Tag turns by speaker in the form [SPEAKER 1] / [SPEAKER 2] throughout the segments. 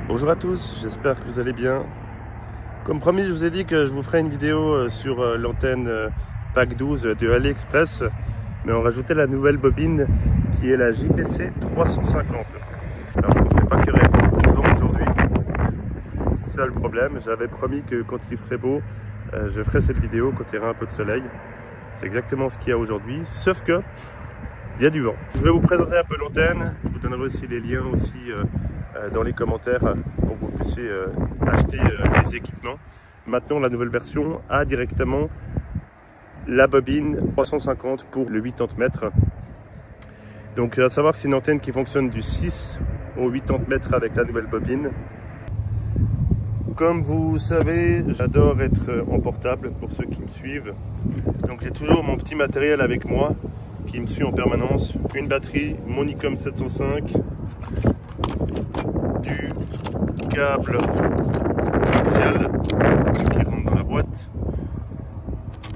[SPEAKER 1] Bonjour à tous, j'espère que vous allez bien. Comme promis, je vous ai dit que je vous ferai une vidéo sur l'antenne Pack 12 de AliExpress, mais on rajoutait la nouvelle bobine qui est la JPC 350. Alors je ne pensais pas qu'il y aurait beaucoup de vent aujourd'hui, c'est ça le problème. J'avais promis que quand il ferait beau, je ferai cette vidéo quand il y aura un peu de soleil. C'est exactement ce qu'il y a aujourd'hui, sauf que il y a du vent. Je vais vous présenter un peu l'antenne, je vous donnerai aussi les liens aussi dans les commentaires pour que vous puissiez acheter les équipements. Maintenant, la nouvelle version a directement la bobine 350 pour le 80 mètres. Donc à savoir que c'est une antenne qui fonctionne du 6 au 80 mètres avec la nouvelle bobine. Comme vous savez, j'adore être en portable pour ceux qui me suivent. Donc j'ai toujours mon petit matériel avec moi qui me suit en permanence. Une batterie, mon Nikon 705, du câble coaxial qui rentre dans la boîte,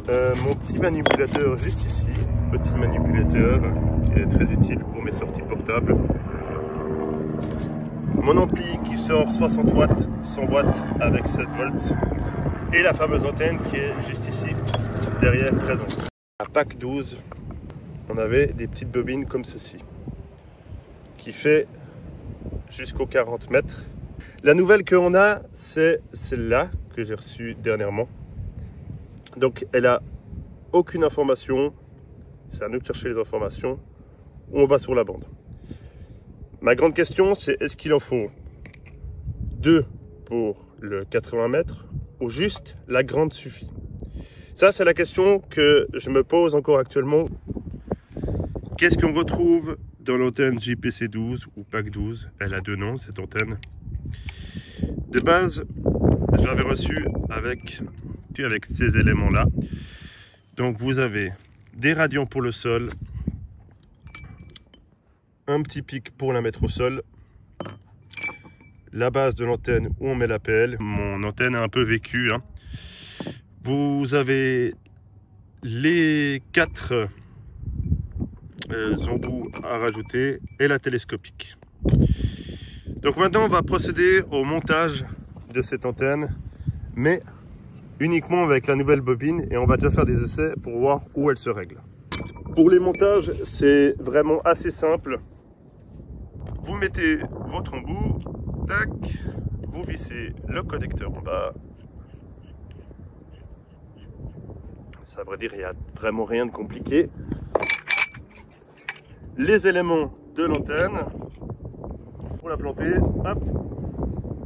[SPEAKER 1] mon petit manipulateur juste ici, petit manipulateur qui est très utile pour mes sorties portables, mon ampli qui sort 60 watts, 100 watts avec 7 volts et la fameuse antenne qui est juste ici, derrière présente. À Pack 12, on avait des petites bobines comme ceci qui fait jusqu'aux 40 mètres. La nouvelle qu'on a, c'est celle-là que j'ai reçue dernièrement. Donc elle a aucune information, c'est à nous de chercher les informations, on va sur la bande. Ma grande question, c'est est-ce qu'il en faut 2 pour le 80 mètres ou juste la grande suffit? Ça, c'est la question que je me pose encore actuellement. Qu'est-ce qu'on retrouve dans l'antenne JPC 12 ou Pack 12? Elle a 2 noms, cette antenne. De base, je l'avais reçue avec ces éléments-là. Donc vous avez des radians pour le sol, un petit pic pour la mettre au sol, la base de l'antenne où on met l'APL. Mon antenne a un peu vécu, hein. Vous avez les 4 embouts à rajouter et la télescopique. Donc maintenant on va procéder au montage de cette antenne, mais uniquement avec la nouvelle bobine, et on va déjà faire des essais pour voir où elle se règle. Pour les montages, c'est vraiment assez simple. Vous mettez votre embout, tac, vous vissez le connecteur en bas. Ça, à vrai dire, il n'y a vraiment rien de compliqué. Les éléments de l'antenne pour la planter, hop,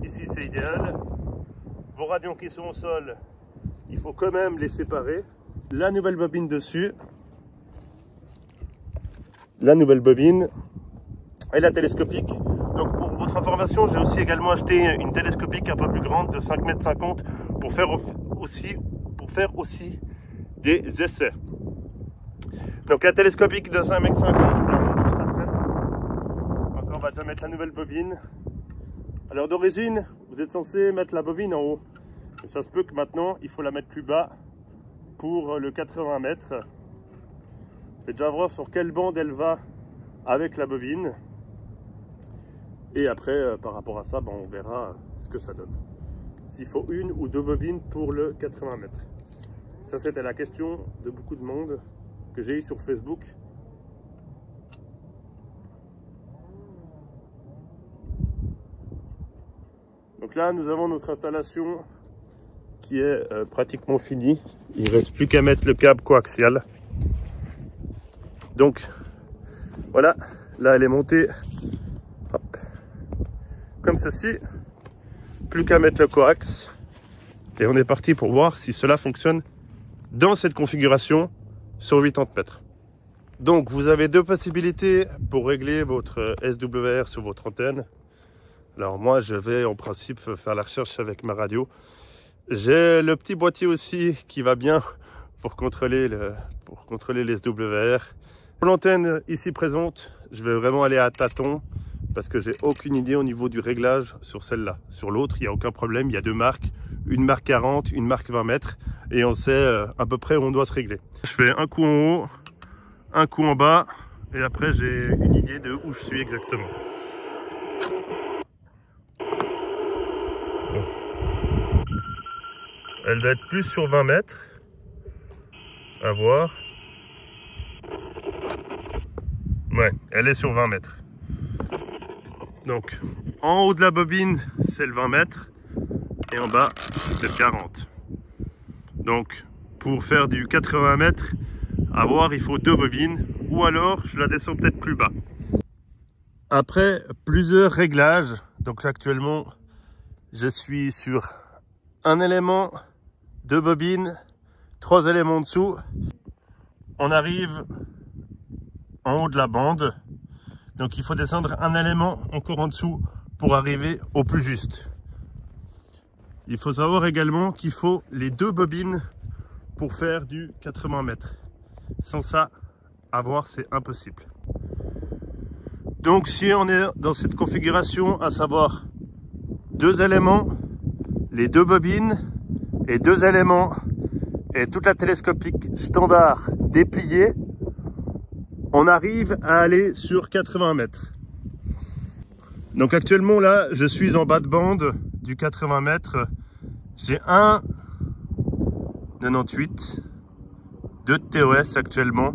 [SPEAKER 1] ici c'est idéal. Vos radians qui sont au sol, il faut quand même les séparer. La nouvelle bobine dessus, la nouvelle bobine et la télescopique. Donc pour votre information, j'ai aussi également acheté une télescopique un peu plus grande de 5,50 m pour faire aussi des essais. Donc la télescopique de 5,50 m, on va déjà mettre la nouvelle bobine. Alors d'origine, vous êtes censé mettre la bobine en haut. Et ça se peut que maintenant, il faut la mettre plus bas pour le 80 mètres. Je vais déjà voir sur quelle bande elle va avec la bobine. Et après, par rapport à ça, on verra ce que ça donne. S'il faut 1 ou 2 bobines pour le 80 mètres. Ça, c'était la question de beaucoup de monde que j'ai eu sur Facebook. Donc là, nous avons notre installation qui est pratiquement finie. Il ne reste plus qu'à mettre le câble coaxial. Donc, voilà. Là, elle est montée. Hop. Comme ceci. Plus qu'à mettre le coax. Et on est parti pour voir si cela fonctionne dans cette configuration sur 80 mètres. Donc, vous avez 2 possibilités pour régler votre SWR sur votre antenne. Alors moi, je vais en principe faire la recherche avec ma radio. J'ai le petit boîtier aussi qui va bien pour contrôler les SWR. Pour l'antenne ici présente, je vais vraiment aller à tâtons parce que j'ai aucune idée au niveau du réglage sur celle-là. Sur l'autre, il n'y a aucun problème. Il y a 2 marques, une marque 40, une marque 20 mètres et on sait à peu près où on doit se régler. Je fais un coup en haut, un coup en bas et après j'ai une idée de où je suis exactement. Elle doit être plus sur 20 mètres. À voir. Ouais, elle est sur 20 mètres. Donc, en haut de la bobine, c'est le 20 mètres. Et en bas, c'est le 40. Donc, pour faire du 80 mètres, à voir, il faut 2 bobines. Ou alors, je la descends peut-être plus bas. Après plusieurs réglages, donc là, actuellement, je suis sur un élément, 2 bobines, 3 éléments en dessous. On arrive en haut de la bande. Donc il faut descendre un élément encore en dessous pour arriver au plus juste. Il faut savoir également qu'il faut les 2 bobines pour faire du 80 mètres. Sans ça, à voir, c'est impossible. Donc si on est dans cette configuration, à savoir 2 éléments, les 2 bobines et 2 éléments et toute la télescopique standard dépliée, on arrive à aller sur 80 mètres. Donc actuellement là, je suis en bas de bande du 80 mètres. J'ai un 98 de TOS actuellement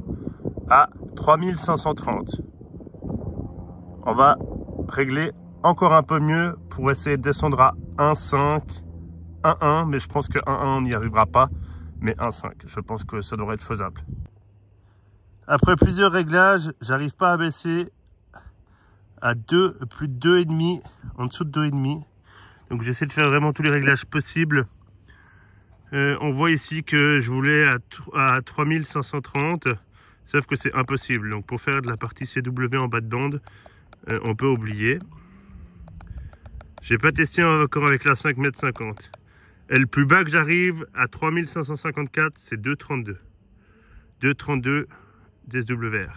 [SPEAKER 1] à 3530. On va régler encore un peu mieux pour essayer de descendre à 1,5, 1,1, mais je pense que 1,1 on n'y arrivera pas, mais 1,5, je pense que ça devrait être faisable. Après plusieurs réglages, j'arrive pas à baisser à plus de 2,5, en dessous de 2,5. Donc j'essaie de faire vraiment tous les réglages possibles. On voit ici que je voulais à 3530, sauf que c'est impossible. Donc pour faire de la partie CW en bas de bande, on peut oublier. J'ai pas testé encore avec la 5,50 m. Et le plus bas que j'arrive à 3554, c'est 2,32. 2,32 DSWR.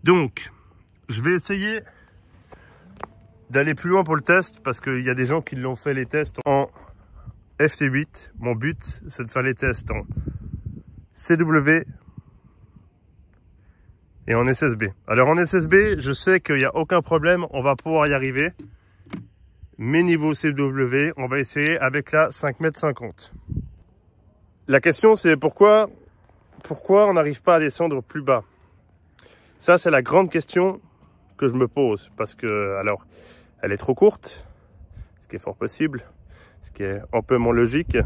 [SPEAKER 1] Donc, je vais essayer d'aller plus loin pour le test parce qu'il y a des gens qui l'ont fait les tests en FT8. Mon but, c'est de faire les tests en CW et en SSB. Alors en SSB, je sais qu'il n'y a aucun problème, on va pouvoir y arriver. Mais niveau CW, on va essayer avec la 5,50 m. La question c'est pourquoi on n'arrive pas à descendre plus bas? Ça c'est la grande question que je me pose. Parce que, alors, elle est trop courte, ce qui est fort possible, ce qui est amplement logique.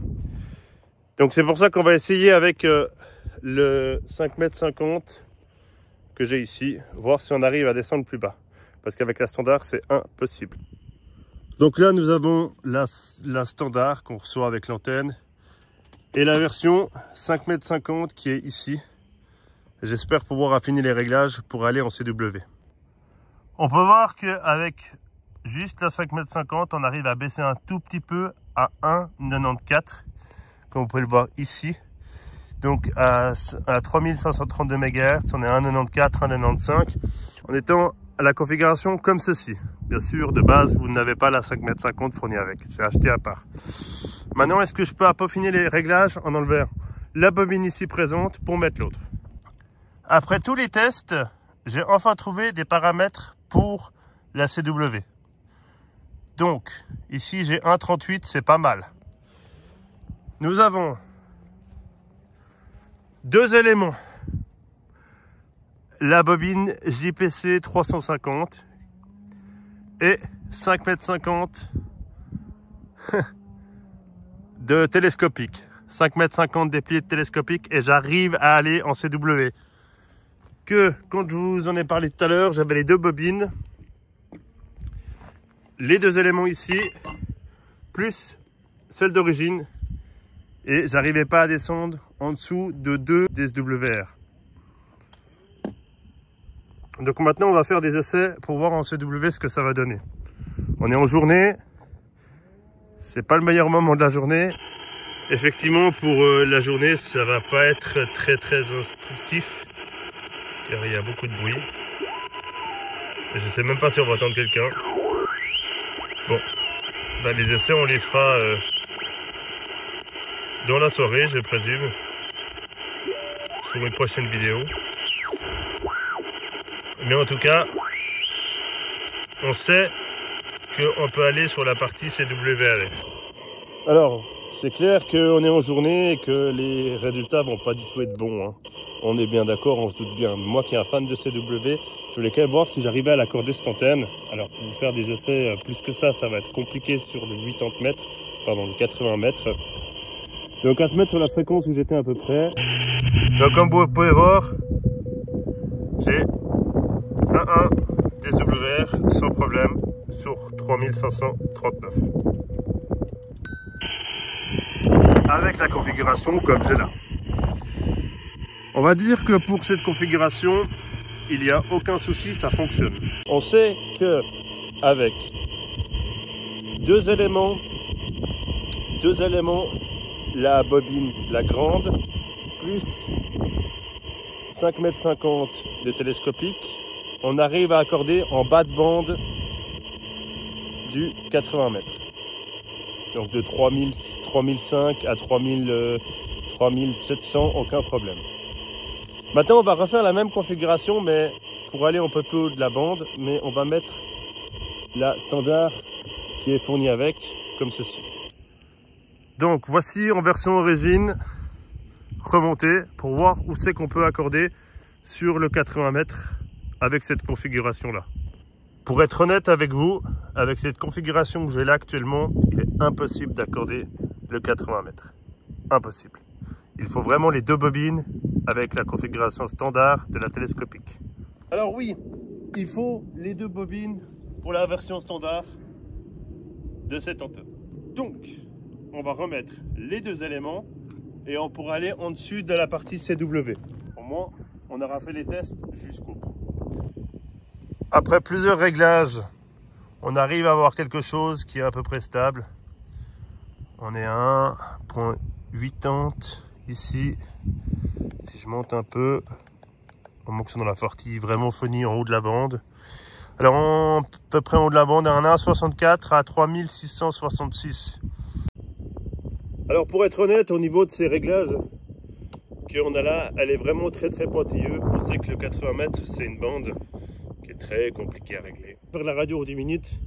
[SPEAKER 1] Donc c'est pour ça qu'on va essayer avec le 5,50 m que j'ai ici, voir si on arrive à descendre plus bas. Parce qu'avec la standard, c'est impossible. Donc là, nous avons la standard qu'on reçoit avec l'antenne et la version 5,50 m qui est ici. J'espère pouvoir affiner les réglages pour aller en CW. On peut voir qu'avec juste la 5,50 m, on arrive à baisser un tout petit peu à 1,94, comme vous pouvez le voir ici. Donc à 3532 MHz, on est à 1,94, 1,95, en étant à la configuration comme ceci. Bien sûr, de base, vous n'avez pas la 5,50 m fournie avec, c'est acheté à part. Maintenant, est-ce que je peux peaufiner les réglages en enlevant la bobine ici présente pour mettre l'autre? Après tous les tests, j'ai enfin trouvé des paramètres pour la CW. Donc, ici j'ai 1,38, c'est pas mal. Nous avons 2 éléments. La bobine JPC 350 et 5,50 m de télescopique. 5,50 m déplié de télescopique et j'arrive à aller en CW. Que quand je vous en ai parlé tout à l'heure, j'avais les 2 bobines, les 2 éléments ici, plus celle d'origine, et j'arrivais pas à descendre en dessous de 2 DSWR. Donc maintenant on va faire des essais pour voir en CW ce que ça va donner. On est en journée, c'est pas le meilleur moment de la journée. Effectivement pour la journée ça va pas être très instructif car il y a beaucoup de bruit. Et je sais même pas si on va entendre quelqu'un. Bon, bah, les essais on les fera dans la soirée je présume, sur une prochaine vidéo. Mais en tout cas, on sait qu'on peut aller sur la partie CW avec. Alors, C'est clair qu'on est en journée et que les résultats vont pas du tout être bons. Hein. On est bien d'accord, on se doute bien. Moi qui est un fan de CW, je voulais quand même voir si j'arrivais à l'accorder cette antenne. Alors pour faire des essais plus que ça va être compliqué sur le 80 mètres, pardon, le 80 mètres. Donc à se mettre sur la fréquence où j'étais à peu près. Donc comme vous pouvez voir, j'ai 1 DWR sans problème sur 3539. Avec la configuration comme j'ai là. On va dire que pour cette configuration, il n'y a aucun souci, ça fonctionne. On sait que avec deux éléments, la bobine, la grande, plus 5,50 m de télescopique, on arrive à accorder en bas de bande du 80 mètres. Donc de 3005 à 3700, aucun problème. Maintenant, on va refaire la même configuration, mais pour aller un peu plus haut de la bande, mais on va mettre la standard qui est fournie avec, comme ceci. Donc, voici en version origine, remontée, pour voir où c'est qu'on peut accorder sur le 80 mètres avec cette configuration-là. Pour être honnête avec vous, avec cette configuration que j'ai là actuellement, il est impossible d'accorder le 80 mètres. Impossible. Il faut vraiment les deux bobines avec la configuration standard de la télescopique. Alors oui, il faut les deux bobines pour la version standard de cette antenne. Donc, on va remettre les deux éléments et on pourra aller en dessus de la partie CW. Au moins, on aura fait les tests jusqu'au bout. Après plusieurs réglages, on arrive à avoir quelque chose qui est à peu près stable. On est à 1,80 ici. Si je monte un peu, on manque dans la partie vraiment phonie en haut de la bande. Alors à peu près en haut de la bande, un 1,64 à 3666. Alors pour être honnête, au niveau de ces réglages qu'on a là, elle est vraiment très pointilleuse. On sait que le 80 mètres, c'est une bande qui est très compliquée à régler. Faire la radio aux 10 minutes,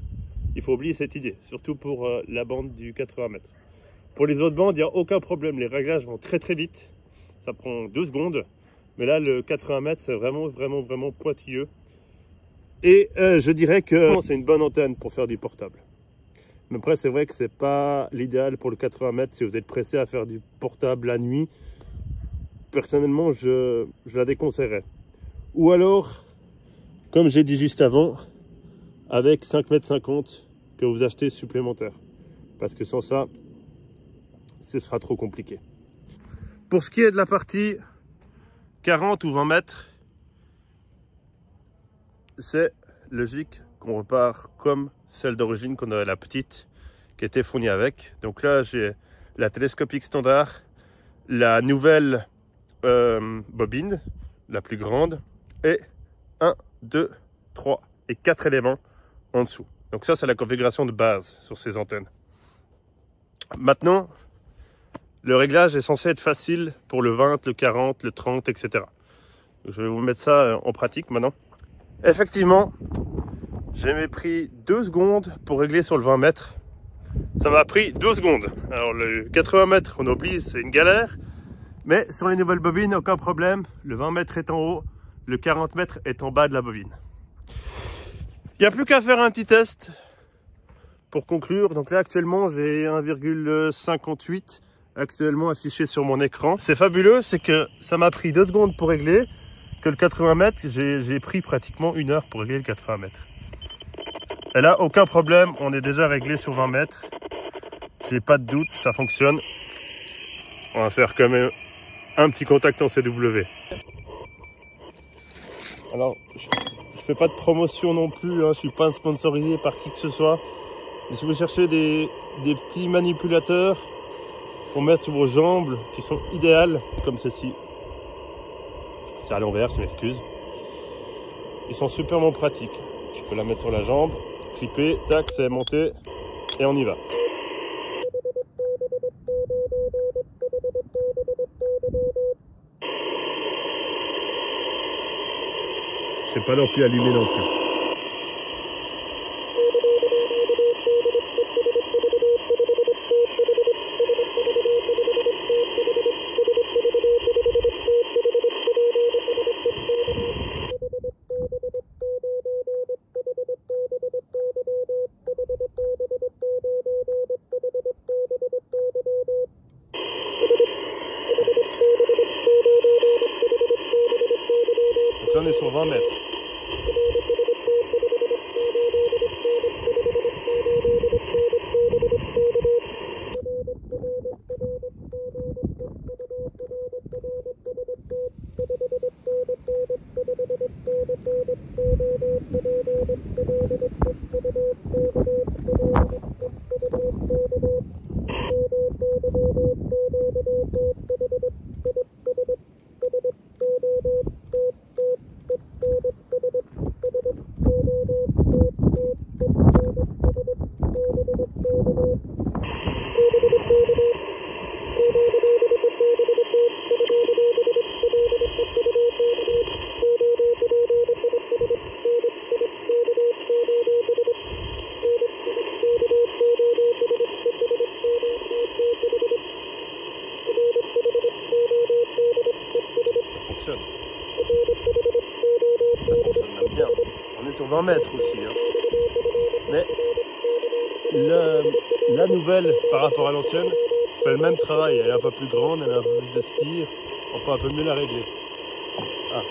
[SPEAKER 1] il faut oublier cette idée, surtout pour la bande du 80 mètres. Pour les autres bandes, il n'y a aucun problème. Les réglages vont très vite. Ça prend 2 secondes. Mais là, le 80 mètres, c'est vraiment pointilleux. Et je dirais que c'est une bonne antenne pour faire du portable. Mais après, c'est vrai que c'est pas l'idéal pour le 80 mètres si vous êtes pressé à faire du portable la nuit. Personnellement, je la déconseillerais. Ou alors, comme j'ai dit juste avant, avec 5,50 m que vous achetez supplémentaire. Parce que sans ça, ce sera trop compliqué. Pour ce qui est de la partie 40 ou 20 mètres, c'est logique qu'on repart comme celle d'origine qu'on avait la petite qui était fournie avec. Donc là, j'ai la télescopique standard, la nouvelle bobine, la plus grande, et 1, 2, 3 et 4 éléments en dessous. Donc ça, c'est la configuration de base sur ces antennes. Maintenant, le réglage est censé être facile pour le 20, le 40, le 30, etc. Donc, je vais vous mettre ça en pratique maintenant. Effectivement, j'ai pris 2 secondes pour régler sur le 20 mètres. Ça m'a pris 2 secondes. Alors le 80 mètres, on oublie, c'est une galère. Mais sur les nouvelles bobines, aucun problème. Le 20 mètres est en haut, le 40 mètres est en bas de la bobine. Il n'y a plus qu'à faire un petit test pour conclure. Donc là, actuellement, j'ai 1,58 actuellement affiché sur mon écran. C'est fabuleux, c'est que ça m'a pris 2 secondes pour régler, que le 80 mètres, j'ai pris pratiquement 1 heure pour régler le 80 mètres. Et là, aucun problème, on est déjà réglé sur 20 mètres. J'ai pas de doute, ça fonctionne. On va faire quand même un petit contact en CW. Alors, je fais pas de promotion non plus, hein, je suis pas sponsorisé par qui que ce soit. Mais si vous cherchez des petits manipulateurs pour mettre sur vos jambes qui sont idéales, comme ceci. C'est à l'envers, je m'excuse. Ils sont superment pratiques. Je peux la mettre sur la jambe, clipper, tac, c'est monté et on y va. Je n'ai pas non plus allumé non plus. sur 20 mètres. Ça fonctionne même bien. On est sur 20 mètres aussi. Hein. Mais la nouvelle par rapport à l'ancienne fait le même travail. Elle est un peu plus grande, elle a un peu plus de spire. On peut un peu mieux la régler. Ah.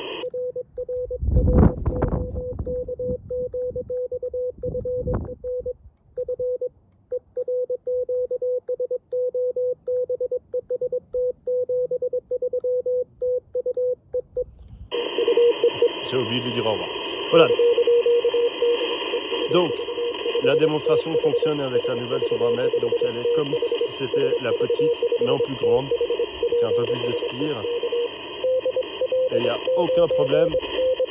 [SPEAKER 1] J'ai oublié de lui dire au revoir. Voilà. Donc, la démonstration fonctionne avec la nouvelle sur 20 mètres. Donc, elle est comme si c'était la petite, mais en plus grande, qui a un peu plus de spire. Et il n'y a aucun problème,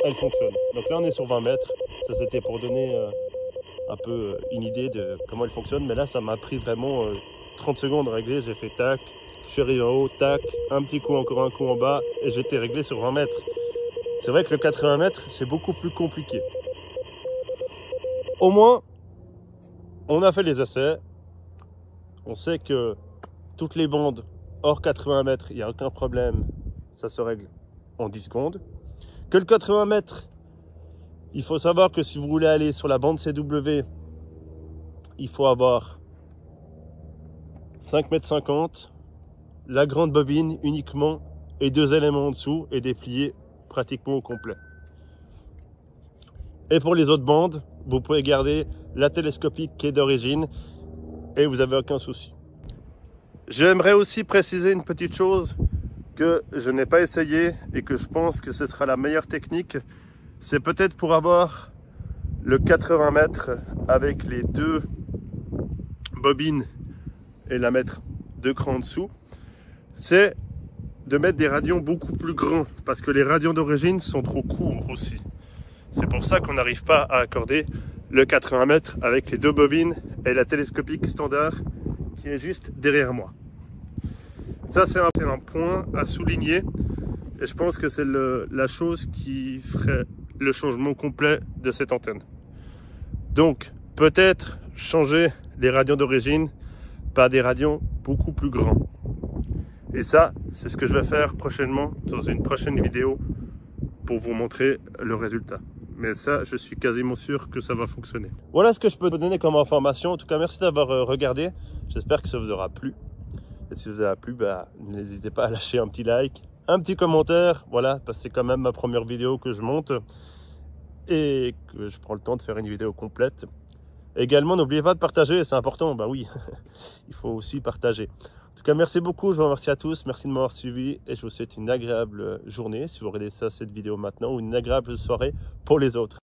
[SPEAKER 1] elle fonctionne. Donc là, on est sur 20 mètres. Ça, c'était pour donner un peu une idée de comment elle fonctionne. Mais là, ça m'a pris vraiment 30 secondes à régler. J'ai fait tac, je suis arrivé en haut, tac, un petit coup, encore un coup en bas, et j'étais réglé sur 20 mètres. C'est vrai que le 80 mètres, c'est beaucoup plus compliqué. Au moins, on a fait les essais. On sait que toutes les bandes hors 80 mètres, il n'y a aucun problème. Ça se règle en 10 secondes. Que le 80 mètres, il faut savoir que si vous voulez aller sur la bande CW, il faut avoir 5,50 m, la grande bobine uniquement et 2 éléments en dessous et déplier pratiquement au complet. Et pour les autres bandes, vous pouvez garder la télescopique qui est d'origine et vous n'avez aucun souci. J'aimerais aussi préciser une petite chose que je n'ai pas essayé et que je pense que ce sera la meilleure technique. C'est peut-être pour avoir le 80 mètres avec les 2 bobines et la mettre 2 crans en dessous. C'est de mettre des radions beaucoup plus grands parce que les radions d'origine sont trop courts aussi. C'est pour ça qu'on n'arrive pas à accorder le 80 mètres avec les 2 bobines et la télescopique standard qui est juste derrière moi. Ça, c'est un point à souligner et je pense que c'est la chose qui ferait le changement complet de cette antenne. Donc, peut-être changer les radions d'origine par des radions beaucoup plus grands. Et ça, c'est ce que je vais faire prochainement dans une prochaine vidéo pour vous montrer le résultat. Mais ça, je suis quasiment sûr que ça va fonctionner. Voilà ce que je peux vous donner comme information. En tout cas, merci d'avoir regardé. J'espère que ça vous aura plu. Et si ça vous a plu, n'hésitez pas à lâcher un petit like, un petit commentaire. Voilà, parce que c'est quand même ma première vidéo que je monte et que je prends le temps de faire une vidéo complète. Également, n'oubliez pas de partager, c'est important. Bah oui, il faut aussi partager. En tout cas, merci beaucoup, je vous remercie à tous, merci de m'avoir suivi et je vous souhaite une agréable journée si vous regardez ça, cette vidéo maintenant, ou une agréable soirée pour les autres.